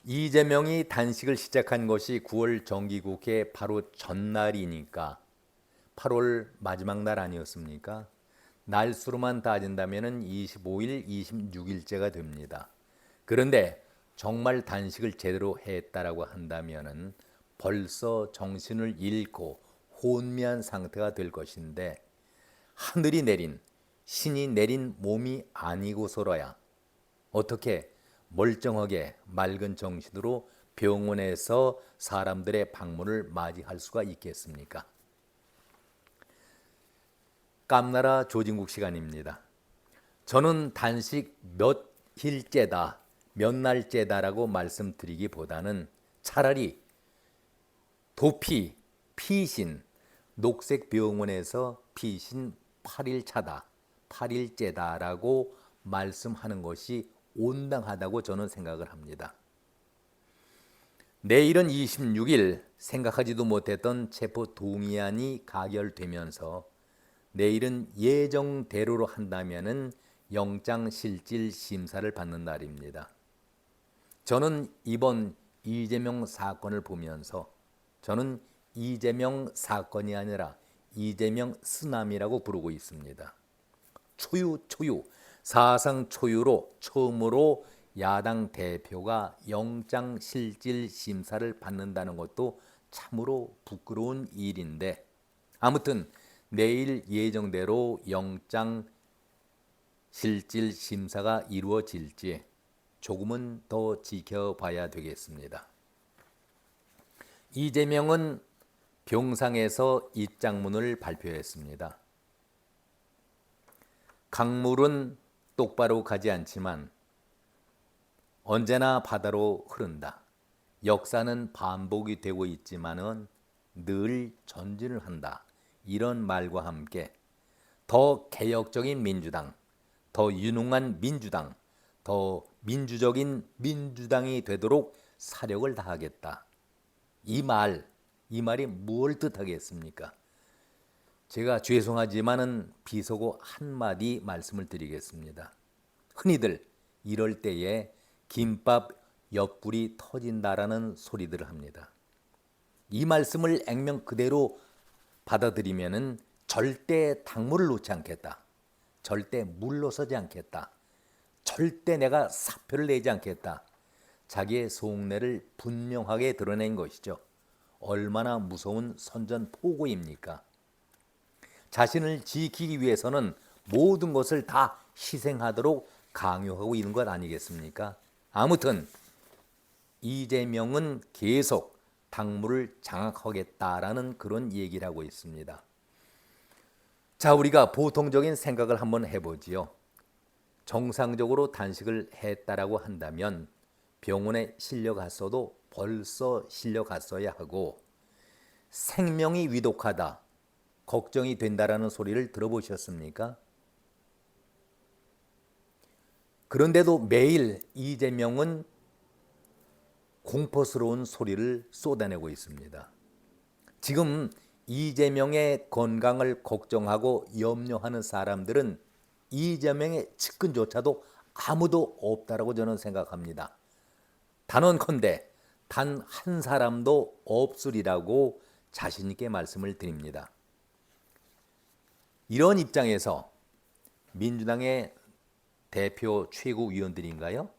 이재명이 단식을 시작한 것이 9월 정기국회 바로 전날이니까 8월 마지막 날 아니었습니까? 날수로만 따진다면 25일, 26일째가 됩니다. 그런데 정말 단식을 제대로 했다라고 한다면 벌써 정신을 잃고 혼미한 상태가 될 것인데 하늘이 내린 신이 내린 몸이 아니고서라야 어떻게 멀쩡하게 맑은 정신으로 병원에서 사람들의 방문을 맞이할 수가 있겠습니까? 깜나라 조진국 시간입니다. 저는 단식 몇일째다, 몇 날째다라고 말씀드리기보다는 차라리 도피, 피신, 녹색병원에서 피신 8일차다, 8일째다라고 말씀하는 것이 온당하다고 저는 생각을 합니다. 내일은 26일 생각하지도 못했던 체포 동의안이 가결되면서 내일은 예정대로로 한다면은 영장실질 심사를 받는 날입니다. 저는 이번 이재명 사건을 보면서 저는 이재명 사건이 아니라 이재명 쓰나미라고 부르고 있습니다. 초유 사상 초유로 처음으로 야당 대표가 영장실질 심사를 받는다는 것도 참으로 부끄러운 일인데 아무튼 내일 예정대로 영장실질 심사가 이루어질지 조금은 더 지켜봐야 되겠습니다. 이재명은 병상에서 입장문을 발표했습니다. 강물은 똑바로 가지 않지만 언제나 바다로 흐른다. 역사는 반복이 되고 있지만은 늘 전진을 한다. 이런 말과 함께 더 개혁적인 민주당, 더 유능한 민주당, 더 민주적인 민주당이 되도록 사력을 다하겠다. 이 말이 뭘 뜻하겠습니까? 제가 죄송하지만은 비속어 한마디 말씀을 드리겠습니다. 흔히들 이럴 때에 김밥 옆구리 터진다라는 소리들을 합니다. 이 말씀을 액면 그대로 받아들이면은 절대 당무를 놓지 않겠다. 절대 물러서지 않겠다. 절대 내가 사표를 내지 않겠다. 자기의 속내를 분명하게 드러낸 것이죠. 얼마나 무서운 선전포고입니까? 자신을 지키기 위해서는 모든 것을 다 희생하도록 강요하고 있는 것 아니겠습니까? 아무튼 이재명은 계속 당무를 장악하겠다라는 그런 얘기를 하고 있습니다. 자, 우리가 보통적인 생각을 한번 해보지요. 정상적으로 단식을 했다라고 한다면 병원에 실려갔어도 벌써 실려갔어야 하고 생명이 위독하다, 걱정이 된다라는 소리를 들어보셨습니까? 그런데도 매일 이재명은 공포스러운 소리를 쏟아내고 있습니다. 지금 이재명의 건강을 걱정하고 염려하는 사람들은 이재명의 측근조차도 아무도 없다라고 저는 생각합니다. 단언컨대 단 한 사람도 없으리라고 자신 있게 말씀을 드립니다. 이런 입장에서 민주당의 대표 최고위원들인가요?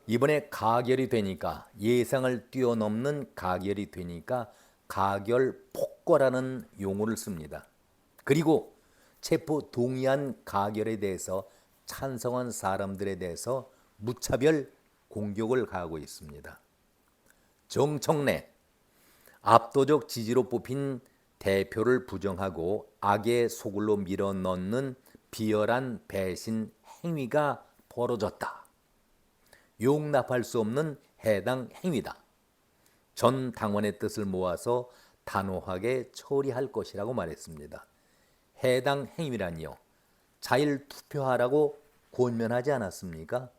이번에 가결이 되니까 예상을 뛰어넘는 가결이 되니까 가결 폭거라는 용어를 씁니다. 그리고 체포 동의안 가결에 대해서 찬성한 사람들에 대해서 무차별 공격을 가하고 있습니다. 정청래 압도적 지지로 뽑힌 대표를 부정하고 악의 소굴로 밀어넣는 비열한 배신 행위가 벌어졌다. 용납할 수 없는 해당 행위다. 전 당원의 뜻을 모아서 단호하게 처리할 것이라고 말했습니다. 해당 행위라니요. 자율 투표하라고 권면하지 않았습니까?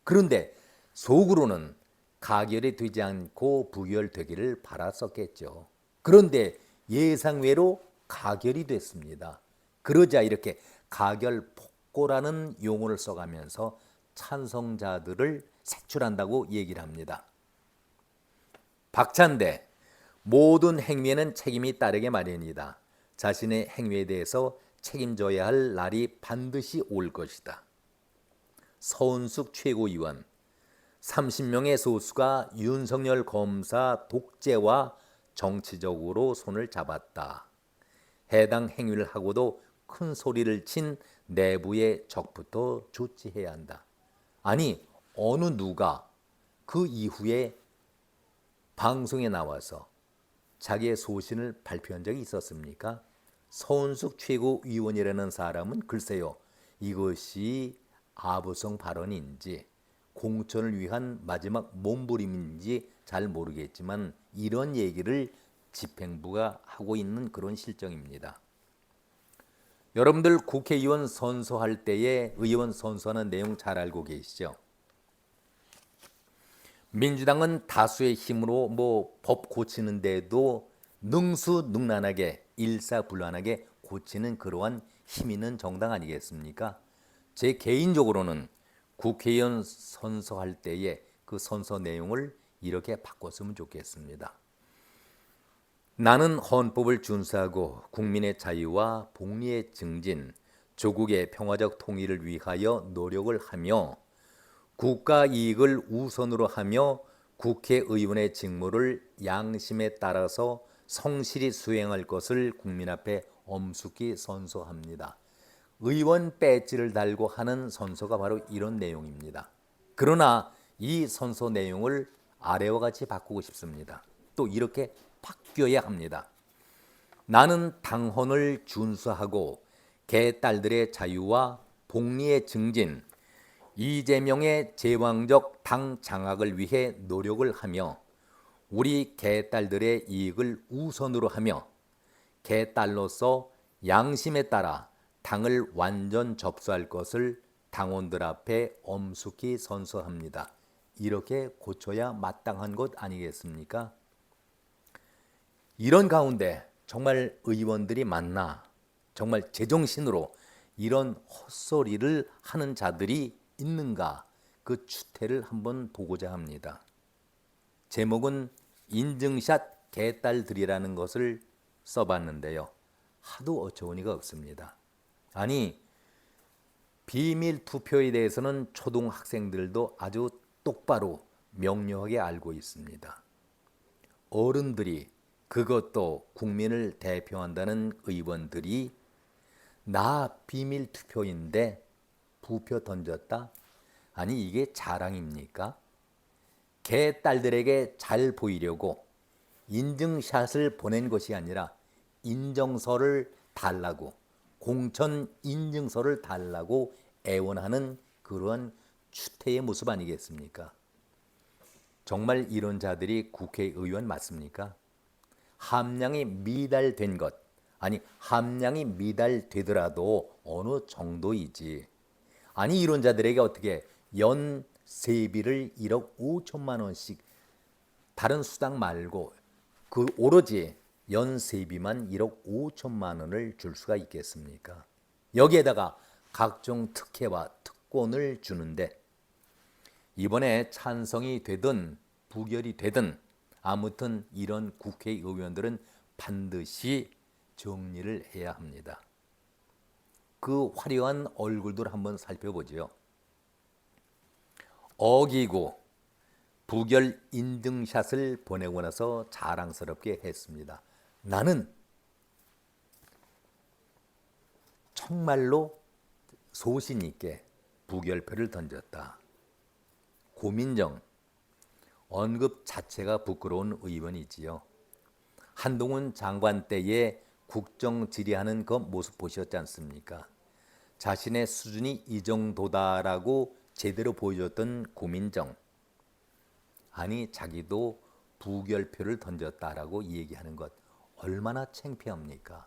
그런데 속으로는 가결이 되지 않고 부결되기를 바랐었겠죠. 그런데 예상외로 가결이 됐습니다. 그러자 이렇게 가결 폭고라는 용어를 써가면서 찬성자들을 색출한다고 얘기를 합니다. 박찬대, 모든 행위에는 책임이 따르게 마련이다. 자신의 행위에 대해서 책임져야 할 날이 반드시 올 것이다. 서은숙 최고위원, 30명의 소수가 윤석열 검사 독재와 정치적으로 손을 잡았다. 해당 행위를 하고도 큰 소리를 친 내부의 적부터 조치해야 한다. 아니, 어느 누가 그 이후에 방송에 나와서 자기의 소신을 발표한 적이 있었습니까? 서은숙 최고위원이라는 사람은 글쎄요, 이것이 아부성 발언인지 공천을 위한 마지막 몸부림인지 잘 모르겠지만 이런 얘기를 집행부가 하고 있는 그런 실정입니다. 여러분들 국회의원 선서할 때에 의원 선서하는 내용 잘 알고 계시죠? 민주당은 다수의 힘으로 법 고치는 데도 능수능란하게 일사불란하게 고치는 그러한 힘 있는 정당 아니겠습니까? 제 개인적으로는 국회의원 선서할 때에 그 선서 내용을 이렇게 바꿨으면 좋겠습니다. 나는 헌법을 준수하고 국민의 자유와 복리의 증진, 조국의 평화적 통일을 위하여 노력을 하며 국가 이익을 우선으로 하며 국회의원의 직무를 양심에 따라서 성실히 수행할 것을 국민 앞에 엄숙히 선서합니다. 의원 배지를 달고 하는 선서가 바로 이런 내용입니다. 그러나 이 선서 내용을 아래와 같이 바꾸고 싶습니다. 또 이렇게 바뀌어야 합니다. 나는 당헌을 준수하고 개딸들의 자유와 복리의 증진, 이재명의 제왕적 당 장악을 위해 노력을 하며 우리 개딸들의 이익을 우선으로 하며 개딸로서 양심에 따라 당을 완전 접수할 것을 당원들 앞에 엄숙히 선서합니다. 이렇게 고쳐야 마땅한 것 아니겠습니까? 이런 가운데 정말 의원들이 많나, 정말 제정신으로 이런 헛소리를 하는 자들이 있는가, 그 추태를 한번 보고자 합니다. 제목은 인증샷 개딸들이라는 것을 써봤는데요. 하도 어처구니가 없습니다. 아니, 비밀 투표에 대해서는 초등학생들도 아주 똑바로 명료하게 알고 있습니다. 어른들이, 그것도 국민을 대표한다는 의원들이 나 비밀 투표인데 부표 던졌다? 아니, 이게 자랑입니까? 개딸들에게 잘 보이려고 인증샷을 보낸 것이 아니라 인정서를 달라고, 공천 인증서를 달라고 애원하는 그런 추태의 모습 아니겠습니까? 정말 이런 자들이 국회의원 맞습니까? 함량이 미달된 것, 아니 함량이 미달되더라도 어느 정도이지. 아니 이런 자들에게 어떻게 연세비를 1억 5천만 원씩 다른 수당 말고 그 오로지 연세비만 1억 5천만 원을 줄 수가 있겠습니까? 여기에다가 각종 특혜와 특권을 주는데 이번에 찬성이 되든 부결이 되든 아무튼 이런 국회의원들은 반드시 정리를 해야 합니다. 그 화려한 얼굴들 한번 살펴보죠. 어기고 부결 인증샷을 보내고 나서 자랑스럽게 했습니다. 나는 정말로 소신 있게 부결표를 던졌다. 고민정, 언급 자체가 부끄러운 의원이지요. 한동훈 장관 때에 국정 질의하는 그 모습 보셨지 않습니까? 자신의 수준이 이 정도다라고 제대로 보여줬던 고민정. 아니 자기도 부결표를 던졌다라고 얘기하는 것 얼마나 창피합니까?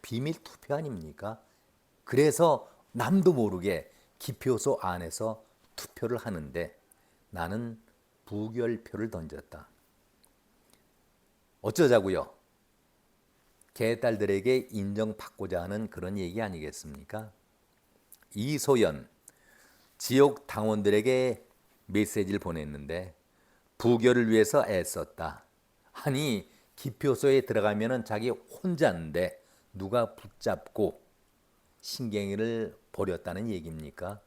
비밀 투표 아닙니까? 그래서 남도 모르게 기표소 안에서 투표를 하는데 나는 부결표를 던졌다. 어쩌자고요? 개딸들에게 인정받고자 하는 그런 얘기 아니겠습니까? 이소연, 지역 당원들에게 메시지를 보냈는데 부결을 위해서 애썼다. 아니 기표소에 들어가면은 자기 혼자인데 누가 붙잡고 신경을 버렸다는 얘기입니까?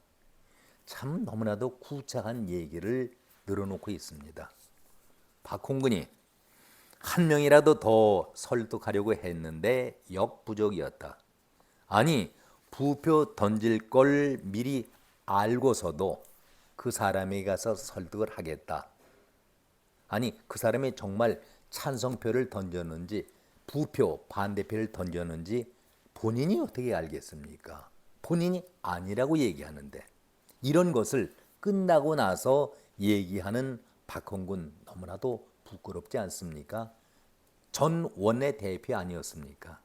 참 너무나도 구차한 얘기를 늘어놓고 있습니다. 박홍근이 한 명이라도 더 설득하려고 했는데 역부족이었다. 아니 부표 던질 걸 미리 알고서도 그 사람에게 가서 설득을 하겠다. 아니 그 사람이 정말 찬성표를 던졌는지 부표 반대표를 던졌는지 본인이 어떻게 알겠습니까? 본인이 아니라고 얘기하는데 이런 것을 끝나고 나서 얘기하는 박홍근 너무나도 부끄럽지 않습니까? 전 원내대표 아니었습니까?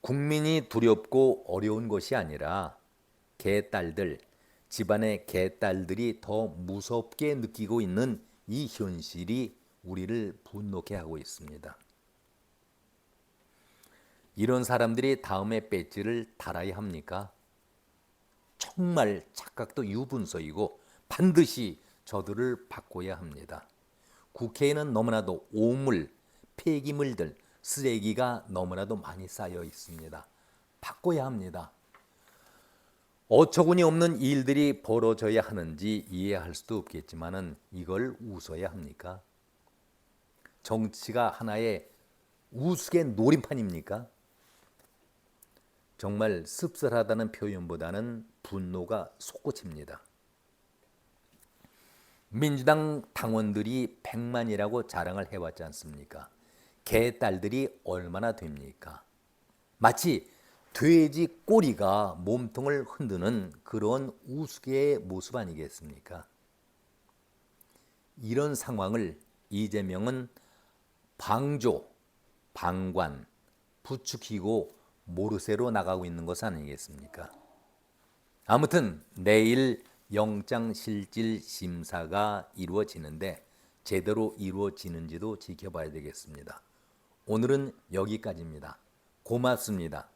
국민이 두렵고 어려운 것이 아니라 개딸들, 집안의 개딸들이 더 무섭게 느끼고 있는 이 현실이 우리를 분노케 하고 있습니다. 이런 사람들이 다음에 배지를 달아야 합니까? 정말 착각도 유분서이고 반드시 저들을 바꿔야 합니다. 국회에는 너무나도 오물, 폐기물들, 쓰레기가 너무나도 많이 쌓여 있습니다. 바꿔야 합니다. 어처구니 없는 일들이 벌어져야 하는지 이해할 수도 없겠지만은 이걸 웃어야 합니까? 정치가 하나의 우스개 놀이판입니까? 정말 씁쓸하다는 표현보다는 분노가 솟구칩니다. 민주당 당원들이 100만이라고 자랑을 해왔지 않습니까? 개딸들이 얼마나 됩니까? 마치 돼지 꼬리가 몸통을 흔드는 그런 우스개의 모습 아니겠습니까? 이런 상황을 이재명은 방조, 방관, 부추기고 모르쇠로 나가고 있는 것 아니겠습니까? 아무튼 내일 영장실질심사가 이루어지는데 제대로 이루어지는지도 지켜봐야 되겠습니다. 오늘은 여기까지입니다. 고맙습니다.